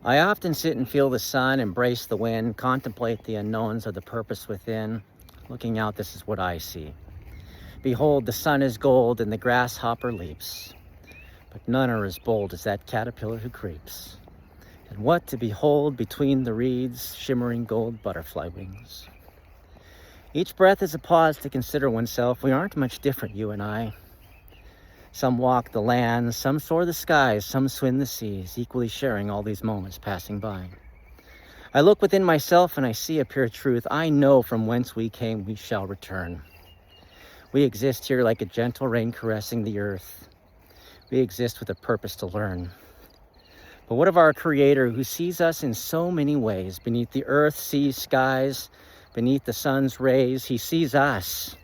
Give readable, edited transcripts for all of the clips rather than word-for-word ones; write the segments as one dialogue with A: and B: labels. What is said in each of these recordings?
A: I often sit and feel the sun, embrace the wind, contemplate the unknowns of the purpose within. Looking out, this is what I see. Behold, the sun is gold and the grasshopper leaps, but none are as bold as that caterpillar who creeps. And what to behold between the reeds, shimmering gold butterfly wings. Each breath is a pause to consider oneself. We aren't much different, you and I. Some walk the lands, some soar the skies, some swim the seas, equally sharing all these moments passing by. I look within myself and I see a pure truth. I know from whence we came, we shall return. We exist here like a gentle rain caressing the earth. We exist with a purpose to learn. But what of our Creator who sees us in so many ways? Beneath the earth, seas, skies, beneath the sun's rays, He sees us.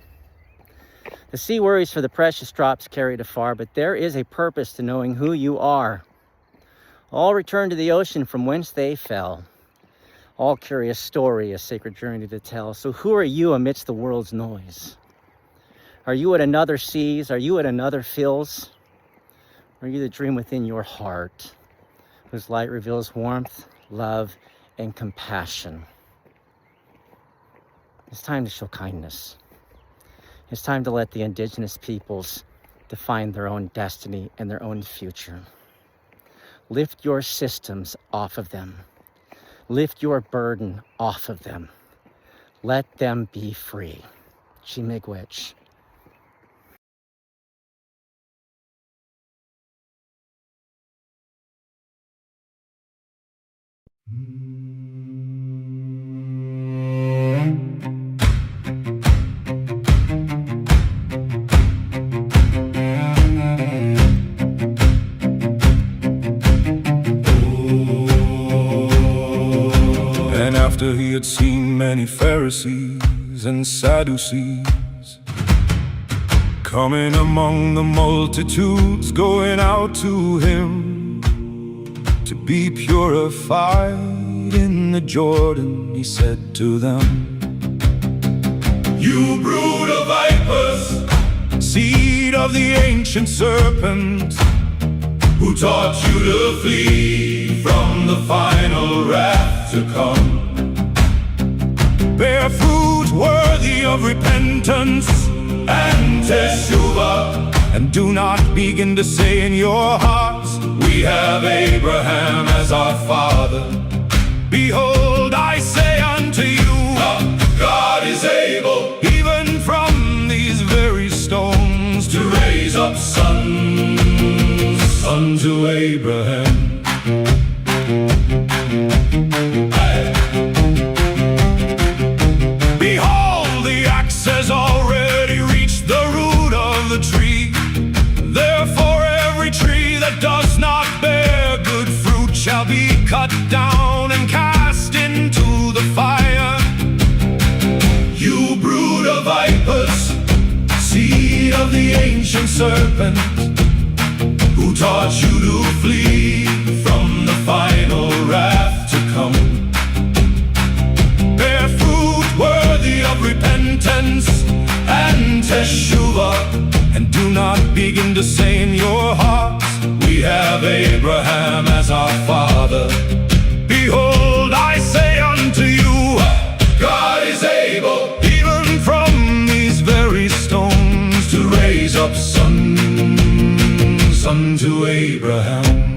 A: The sea worries for the precious drops carried afar, but there is a purpose to knowing who you are. All return to the ocean from whence they fell. All carry a story, a sacred journey to tell. So who are you amidst the world's noise? Are you at another seas? Are you at another fills? Or are you the dream within your heart, whose light reveals warmth, love, and compassion? It's time to show kindness. It's time to let the Indigenous peoples define their own destiny and their own future. Lift your systems off of them. Lift your burden off of them. Let them be free. Chi-miigwech.
B: After he had seen many Pharisees and Sadducees coming among the multitudes, going out to him to be purified in the Jordan, he said to them, "You brood of vipers, seed of the ancient serpent, who taught you to flee from the final wrath to come. Bear fruit worthy of repentance and teshuvah, and do not begin to say in your hearts, we have Abraham as our father. Behold, I say unto you, God is able, even from these very stones, to raise up sons unto Abraham." Behold, the axe has already reached the root of the tree. Therefore every tree that does not bear good fruit shall be cut down and cast into the fire. You brood of vipers, seed of the ancient serpent, who taught you to flee from the final wrath to come. Bear fruit worthy of repentance and teshuvah, and do not begin to say in your hearts, we have Abraham as our father. Behold, I say unto you, God is able, even from these very stones, to raise up sons unto Abraham.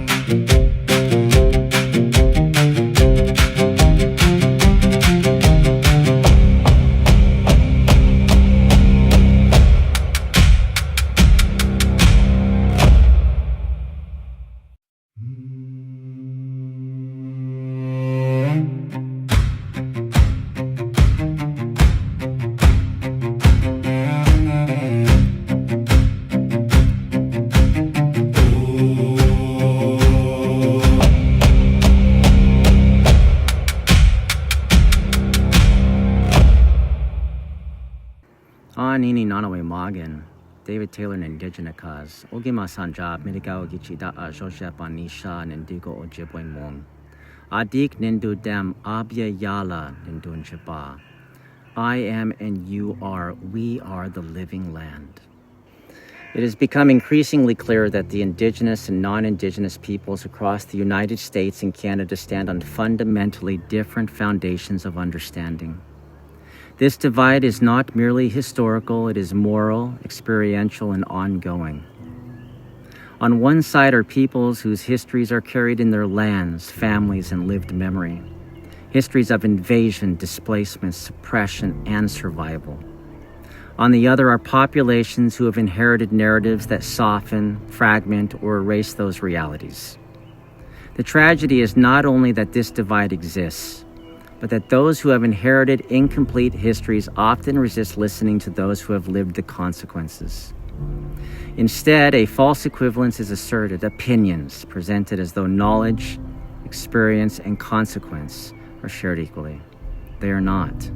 A: Nini Nanawe Magan, David Taylor and Indigenous, Ogima Sanjab, Midigao Gichida, Joshapan Nisha, Nendigo Ojibwe Mom, Adik Nindu Dem, Abya Yala, Nindun Jaba. I am and you are, we are the living land. It has become increasingly clear that the Indigenous and non-Indigenous peoples across the United States and Canada stand on fundamentally different foundations of understanding. This divide is not merely historical, it is moral, experiential, and ongoing. On one side are peoples whose histories are carried in their lands, families, and lived memory. Histories of invasion, displacement, suppression, and survival. On the other are populations who have inherited narratives that soften, fragment, or erase those realities. The tragedy is not only that this divide exists, but that those who have inherited incomplete histories often resist listening to those who have lived the consequences. Instead, a false equivalence is asserted, opinions presented as though knowledge, experience, and consequence are shared equally. They are not.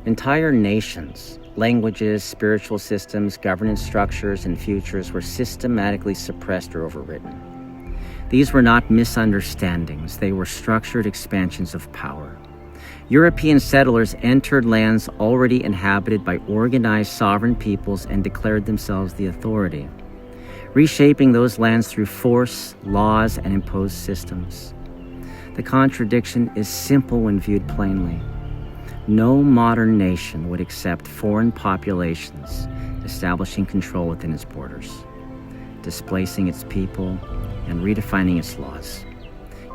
A: Entire nations, languages, spiritual systems, governance structures, and futures were systematically suppressed or overwritten. These were not misunderstandings, they were structured expansions of power. European settlers entered lands already inhabited by organized sovereign peoples and declared themselves the authority, reshaping those lands through force, laws, and imposed systems. The contradiction is simple when viewed plainly. No modern nation would accept foreign populations establishing control within its borders, displacing its people, and redefining its laws.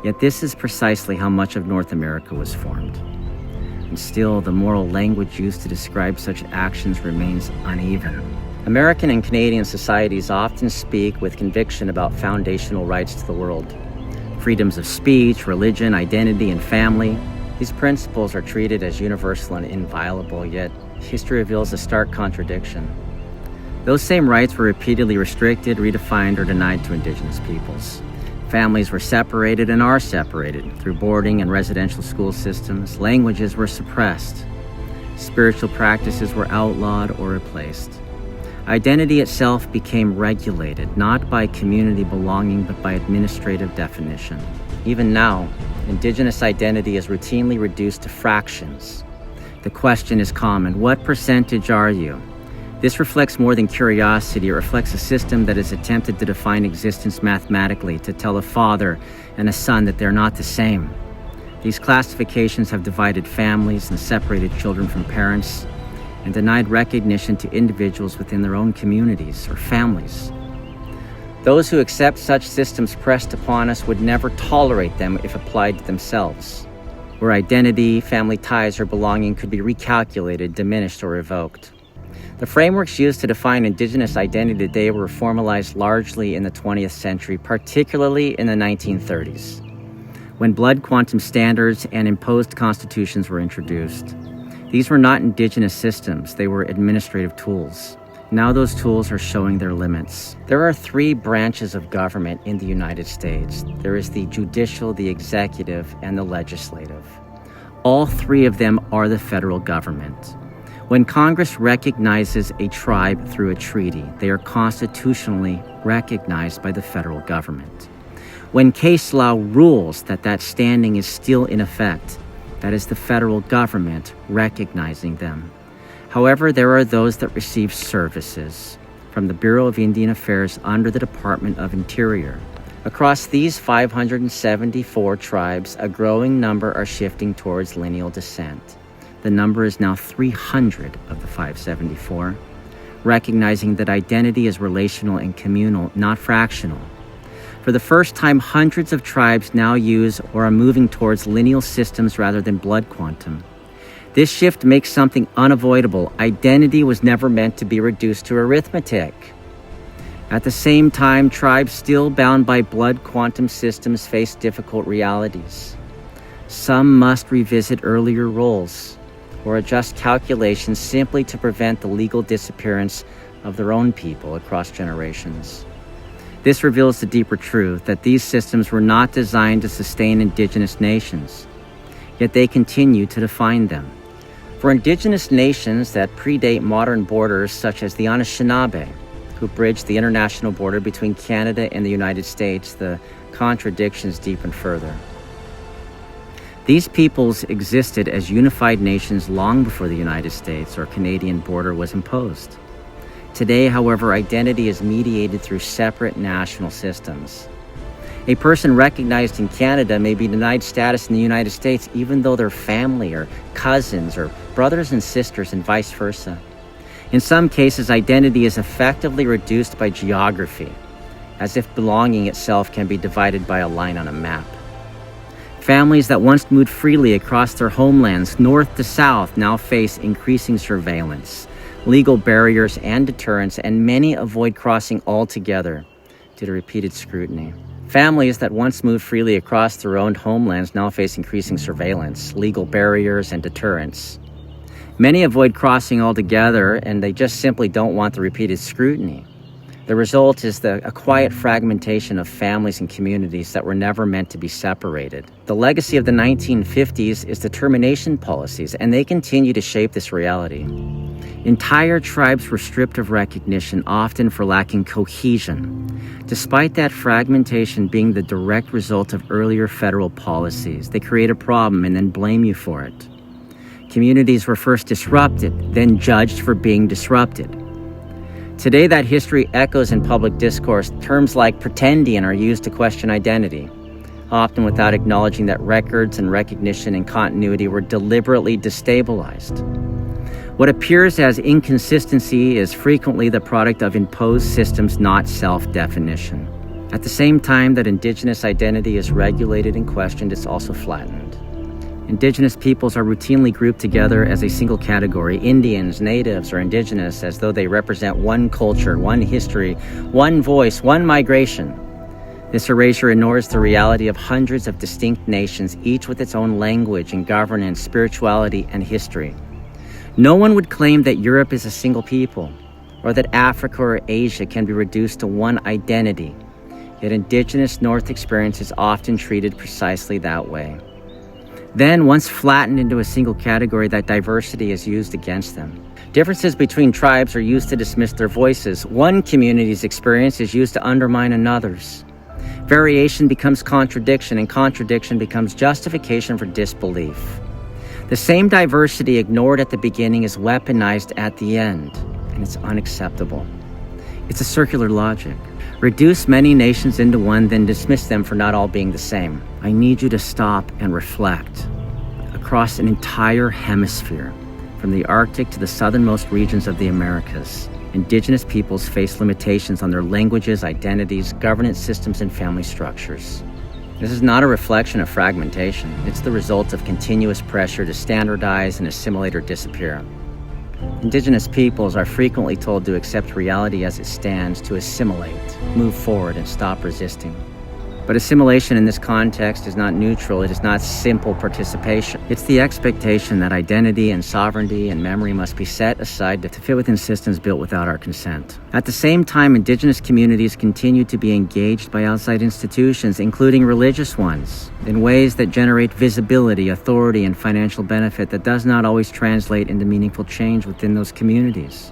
A: Yet this is precisely how much of North America was formed. And still, the moral language used to describe such actions remains uneven. American and Canadian societies often speak with conviction about foundational rights to the world. Freedoms of speech, religion, identity, and family. These principles are treated as universal and inviolable, yet history reveals a stark contradiction. Those same rights were repeatedly restricted, redefined, or denied to Indigenous peoples. Families were separated and are separated through boarding and residential school systems. Languages were suppressed. Spiritual practices were outlawed or replaced. Identity itself became regulated, not by community belonging, but by administrative definition. Even now, Indigenous identity is routinely reduced to fractions. The question is common: what percentage are you? This reflects more than curiosity. It reflects a system that has attempted to define existence mathematically, to tell a father and a son that they're not the same. These classifications have divided families and separated children from parents and denied recognition to individuals within their own communities or families. Those who accept such systems pressed upon us would never tolerate them if applied to themselves, where identity, family ties, or belonging could be recalculated, diminished, or revoked. The frameworks used to define Indigenous identity today were formalized largely in the 20th century, particularly in the 1930s, when blood quantum standards and imposed constitutions were introduced. These were not Indigenous systems, they were administrative tools. Now those tools are showing their limits. There are three branches of government in the United States. There is the judicial, the executive, and the legislative. All three of them are the federal government. When Congress recognizes a tribe through a treaty, they are constitutionally recognized by the federal government. When case law rules that standing is still in effect, that is the federal government recognizing them. However, there are those that receive services from the Bureau of Indian Affairs under the Department of Interior. Across these 574 tribes, a growing number are shifting towards lineal descent. The number is now 300 of the 574, recognizing that identity is relational and communal, not fractional. For the first time, hundreds of tribes now use or are moving towards lineal systems rather than blood quantum. This shift makes something unavoidable. Identity was never meant to be reduced to arithmetic. At the same time, tribes still bound by blood quantum systems face difficult realities. Some must revisit earlier roles or adjust calculations simply to prevent the legal disappearance of their own people across generations. This reveals the deeper truth that these systems were not designed to sustain Indigenous nations, yet they continue to define them. For Indigenous nations that predate modern borders, such as the Anishinaabe, who bridged the international border between Canada and the United States, the contradictions deepen further. These peoples existed as unified nations long before the United States or Canadian border was imposed. Today, however, identity is mediated through separate national systems. A person recognized in Canada may be denied status in the United States even though they're family or cousins or brothers and sisters and vice versa. In some cases, identity is effectively reduced by geography, as if belonging itself can be divided by a line on a map. Families that once moved freely across their homelands north to south now face increasing surveillance, legal barriers and deterrence, and many avoid crossing altogether due to repeated scrutiny. Families that once moved freely across their own homelands now face increasing surveillance, legal barriers, and deterrence. Many avoid crossing altogether, and they just simply don't want the repeated scrutiny. The result is a quiet fragmentation of families and communities that were never meant to be separated. The legacy of the 1950s is determination policies, and they continue to shape this reality. Entire tribes were stripped of recognition, often for lacking cohesion, despite that fragmentation being the direct result of earlier federal policies. They create a problem and then blame you for it. Communities were first disrupted, then judged for being disrupted. Today, that history echoes in public discourse. Terms like pretendian are used to question identity, often without acknowledging that records and recognition and continuity were deliberately destabilized. What appears as inconsistency is frequently the product of imposed systems, not self-definition. At the same time that Indigenous identity is regulated and questioned, it's also flattened. Indigenous peoples are routinely grouped together as a single category: Indians, Natives, or Indigenous, as though they represent one culture, one history, one voice, one migration. This erasure ignores the reality of hundreds of distinct nations, each with its own language and governance, spirituality, and history. No one would claim that Europe is a single people, or that Africa or Asia can be reduced to one identity. Yet Indigenous North experience is often treated precisely that way. Then, once flattened into a single category, that diversity is used against them. Differences between tribes are used to dismiss their voices. One community's experience is used to undermine another's. Variation becomes contradiction, and contradiction becomes justification for disbelief. The same diversity ignored at the beginning is weaponized at the end, and it's unacceptable. It's a circular logic. Reduce many nations into one, then dismiss them for not all being the same. I need you to stop and reflect. Across an entire hemisphere, from the Arctic to the southernmost regions of the Americas, Indigenous peoples face limitations on their languages, identities, governance systems, and family structures. This is not a reflection of fragmentation. It's the result of continuous pressure to standardize and assimilate or disappear. Indigenous peoples are frequently told to accept reality as it stands, to assimilate, move forward, and stop resisting. But assimilation in this context is not neutral. It is not simple participation. It's the expectation that identity and sovereignty and memory must be set aside to fit within systems built without our consent. At the same time, Indigenous communities continue to be engaged by outside institutions, including religious ones, in ways that generate visibility, authority, and financial benefit that does not always translate into meaningful change within those communities.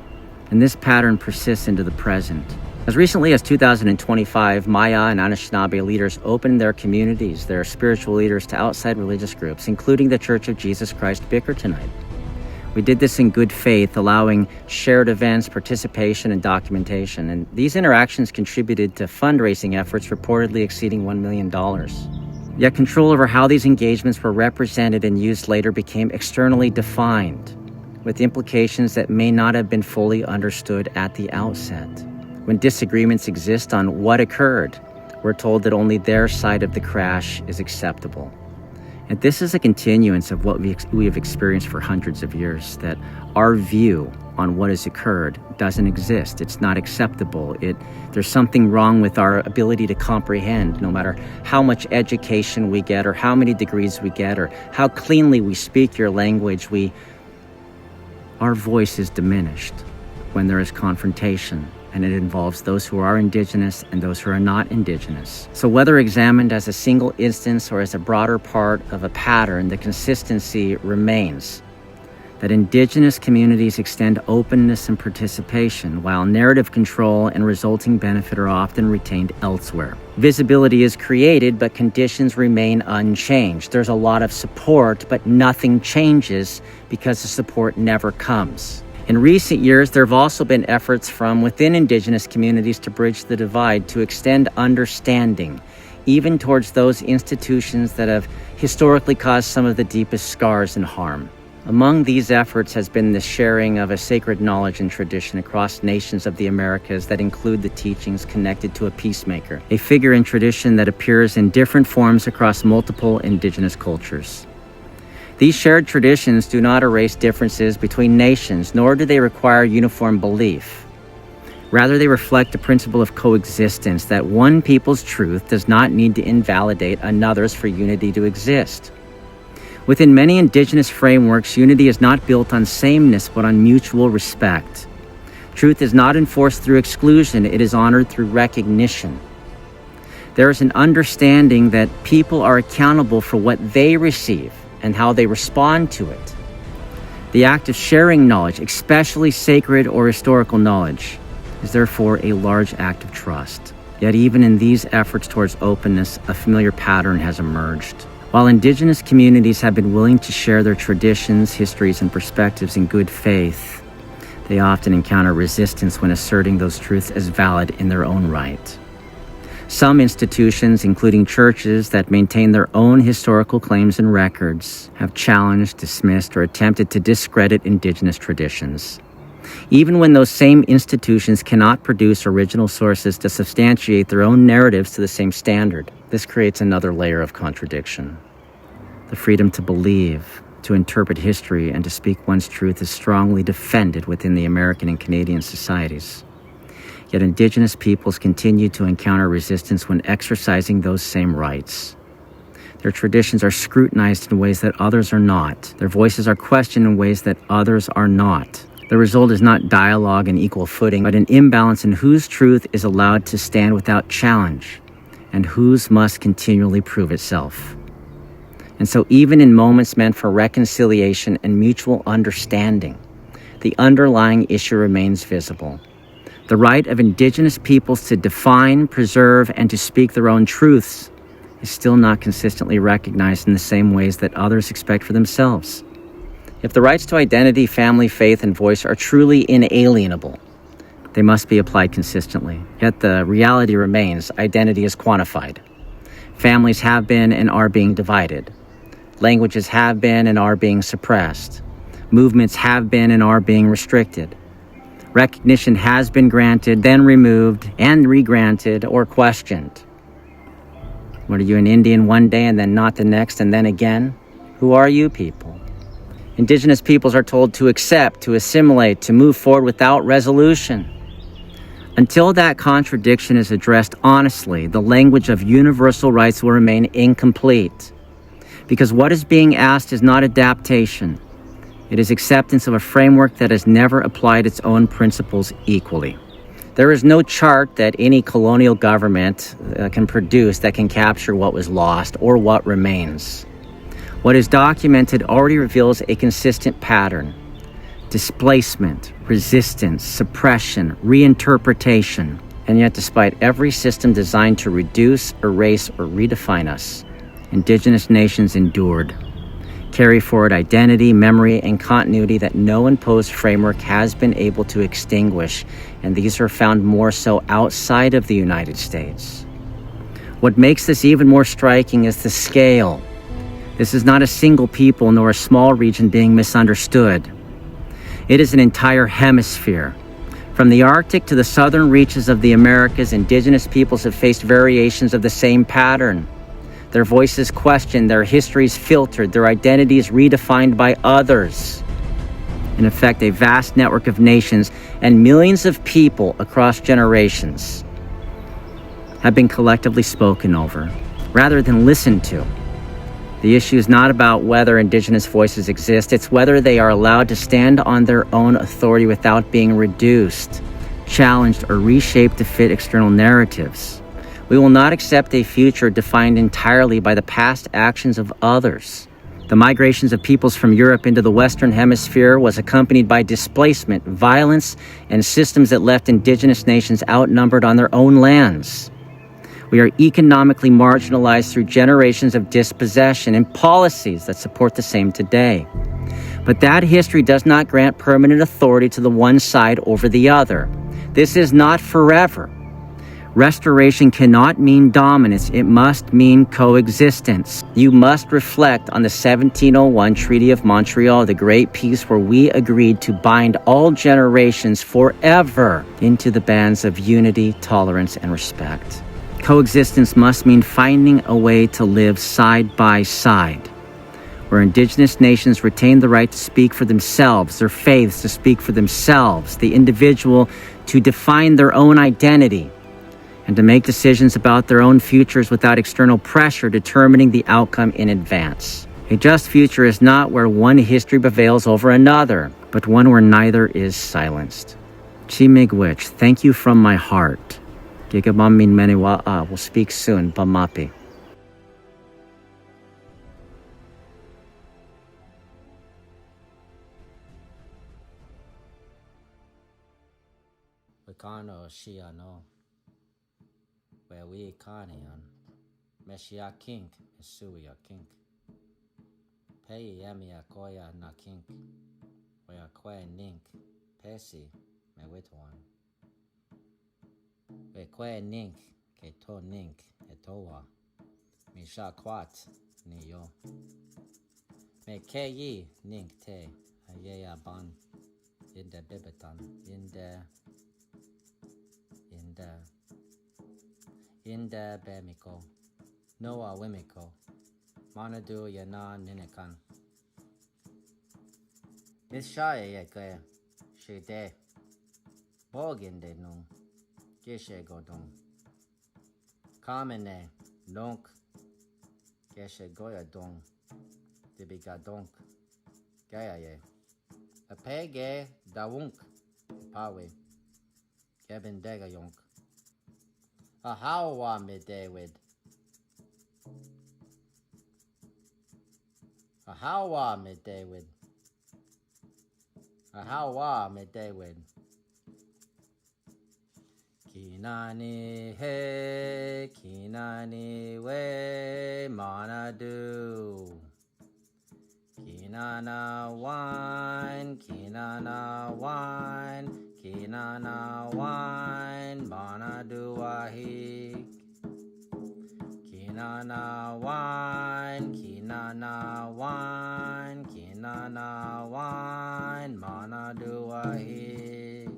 A: And this pattern persists into the present. As recently as 2025, Maya and Anishinaabe leaders opened their communities, their spiritual leaders, to outside religious groups, including the Church of Jesus Christ Bickertonite. We did this in good faith, allowing shared events, participation, and documentation. And these interactions contributed to fundraising efforts reportedly exceeding $1 million. Yet control over how these engagements were represented and used later became externally defined, with implications that may not have been fully understood at the outset. When disagreements exist on what occurred, we're told that only their side of the crash is acceptable. And this is a continuance of what we have experienced for hundreds of years, that our view on what has occurred doesn't exist. It's not acceptable. There's something wrong with our ability to comprehend, no matter how much education we get or how many degrees we get or how cleanly we speak your language. Our voice is diminished when there is confrontation, and it involves those who are Indigenous and those who are not Indigenous. So whether examined as a single instance or as a broader part of a pattern, the consistency remains that Indigenous communities extend openness and participation, while narrative control and resulting benefit are often retained elsewhere. Visibility is created, but conditions remain unchanged. There's a lot of support, but nothing changes because the support never comes. In recent years, there have also been efforts from within Indigenous communities to bridge the divide, to extend understanding, even towards those institutions that have historically caused some of the deepest scars and harm. Among these efforts has been the sharing of a sacred knowledge and tradition across nations of the Americas that include the teachings connected to a peacemaker, a figure in tradition that appears in different forms across multiple Indigenous cultures. These shared traditions do not erase differences between nations, nor do they require uniform belief. Rather, they reflect the principle of coexistence, that one people's truth does not need to invalidate another's for unity to exist. Within many Indigenous frameworks, unity is not built on sameness, but on mutual respect. Truth is not enforced through exclusion, it is honored through recognition. There is an understanding that people are accountable for what they receive and how they respond to it. The act of sharing knowledge, especially sacred or historical knowledge, is therefore a large act of trust. Yet even in these efforts towards openness, a familiar pattern has emerged. While Indigenous communities have been willing to share their traditions, histories, and perspectives in good faith, they often encounter resistance when asserting those truths as valid in their own right. Some institutions, including churches that maintain their own historical claims and records, have challenged, dismissed, or attempted to discredit Indigenous traditions. Even when those same institutions cannot produce original sources to substantiate their own narratives to the same standard, this creates another layer of contradiction. The freedom to believe, to interpret history, and to speak one's truth is strongly defended within the American and Canadian societies. Yet Indigenous peoples continue to encounter resistance when exercising those same rights. Their traditions are scrutinized in ways that others are not. Their voices are questioned in ways that others are not. The result is not dialogue and equal footing, but an imbalance in whose truth is allowed to stand without challenge, and whose must continually prove itself. And so even in moments meant for reconciliation and mutual understanding, the underlying issue remains visible. The right of Indigenous peoples to define, preserve, and to speak their own truths is still not consistently recognized in the same ways that others expect for themselves. If the rights to identity, family, faith, and voice are truly inalienable, they must be applied consistently. Yet the reality remains, identity is quantified. Families have been and are being divided. Languages have been and are being suppressed. Movements have been and are being restricted. Recognition has been granted, then removed, and re-granted or questioned. What, are you an Indian one day and then not the next and then again? Who are you people? Indigenous peoples are told to accept, to assimilate, to move forward without resolution. Until that contradiction is addressed honestly, the language of universal rights will remain incomplete. Because what is being asked is not adaptation. It is acceptance of a framework that has never applied its own principles equally. There is no chart that any colonial government can produce that can capture what was lost or what remains. What is documented already reveals a consistent pattern: displacement, resistance, suppression, reinterpretation. And yet, despite every system designed to reduce, erase, or redefine us, Indigenous nations endured, carry forward identity, memory, and continuity that no imposed framework has been able to extinguish, and these are found more so outside of the United States. What makes this even more striking is the scale. This is not a single people nor a small region being misunderstood. It is an entire hemisphere. From the Arctic to the southern reaches of the Americas, Indigenous peoples have faced variations of the same pattern. Their voices questioned, their histories filtered, their identities redefined by others. In effect, a vast network of nations and millions of people across generations have been collectively spoken over, rather than listened to. The issue is not about whether Indigenous voices exist, it's whether they are allowed to stand on their own authority without being reduced, challenged, or reshaped to fit external narratives. We will not accept a future defined entirely by the past actions of others. The migrations of peoples from Europe into the Western Hemisphere was accompanied by displacement, violence, and systems that left Indigenous nations outnumbered on their own lands. We are economically marginalized through generations of dispossession and policies that support the same today. But that history does not grant permanent authority to the one side over the other. This is not forever. Restoration cannot mean dominance. It must mean coexistence. You must reflect on the 1701 Treaty of Montreal, the great peace where we agreed to bind all generations forever into the bands of unity, tolerance, and respect. Coexistence must mean finding a way to live side by side, where Indigenous nations retain the right to speak for themselves, their faiths to speak for themselves, the individual to define their own identity, and to make decisions about their own futures without external pressure determining the outcome in advance. A just future is not where one history prevails over another, but one where neither is silenced. Chi-miigwech, thank you from my heart. Gigabamin Meniwa'a, we'll speak soon. Bamapi. Wikano Shiano. Where we Kanian, Meshia Kink, Suya Kink. Pei Yamia Koya na Kink, where Que Nink, Pesi, me witwan. Where Que Nink, ke to Nink, etowa. Misha Quat, ni yo. Me Ke Yi, Nink te, Ayea Ban, in the Bibitan, in the Bemiko, Noa Wimiko, Manadu Yana Ninikan. Miss Shaya Yake, she de Bogin de Nung, Geshe Godong. Kamene, Donk, Geshe Goya Dong, Dibiga Donk, Gayaye. A pege Dawunk, Pawe, Kevin Dega Yonk. A Hawa me David. A Hawa me David. A Hawa me David. Kinani he, Kinani we, Manadu. Kinana wine, Kinana wine, Kinana wine, Manadu ahik. Kinana wine, Kinana wine, Kinana wine, Manadu ahik.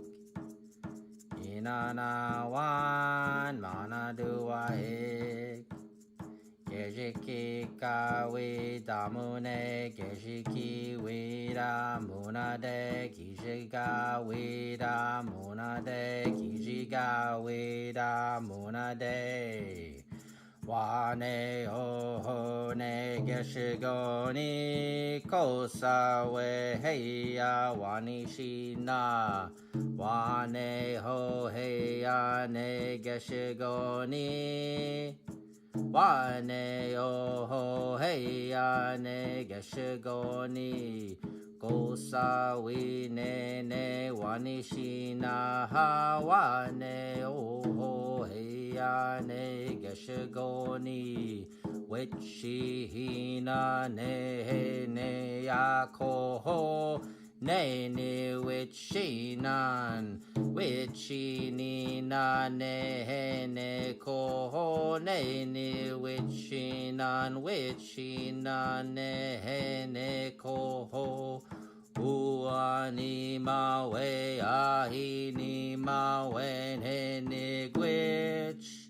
A: Kinana wine, Manadu ahik. Gejiki kawi damune, Gejiki wida munade, Gijiga wida munade, Gijiga wida munade. Wane ho ho ne geshigoni, Kosa we heya wani shina. Wane ho heya ne geshigoni. Wane oh hey ne geshigoni, Kosa we ne wanishina ha. Wane oh hey ne geshigoni, Wichihina ne yakoho. Ne wichinan, wichinina ne koho. Ne wichinan, wichinan ne koho. Uani mawe ahini mawe ne gwich.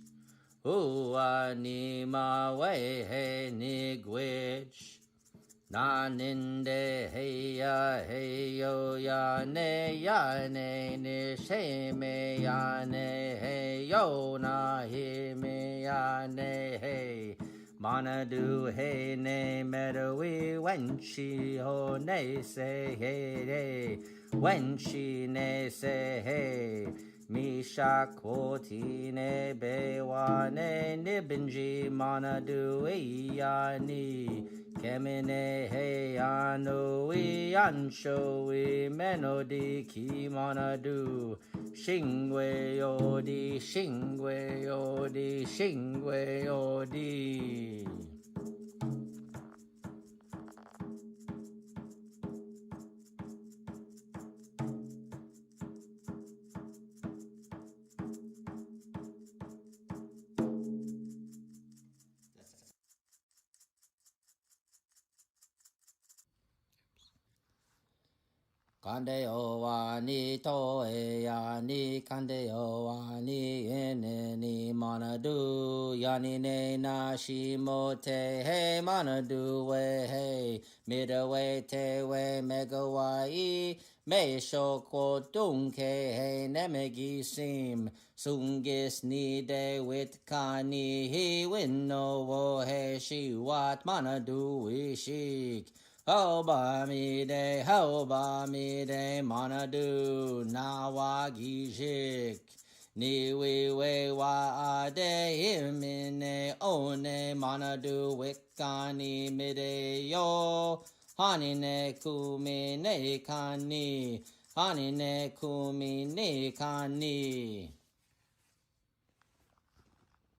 A: Uani mawe ne gwich. Naninde heya heyo ya ne sheme ya ne heyo na hime ya ne he. Manadu he ne medawi when she ho ne se he. When she ne se he. Misha koti ne bewa ne nibinji manadu iya ni. Kemine he anu we ansho we menodi ki manadu. Shingwe odi, shingwe odi, shingwe odi.
C: Kandeo wani toe yani kandeo wani ineni manadu yani ne na shimote hey manadu we hey midway te we megawai me shoko dunke hey nemegi sim sungis ni de wit kani he winno wo he shi wat manadu ishik Ho ba mi de, manadu, na wa gi jik. Ni we wa a de, imine, one, manadu, wikani, mide yo. Hani ne kumi ne kani, hani ne kumi ne kani.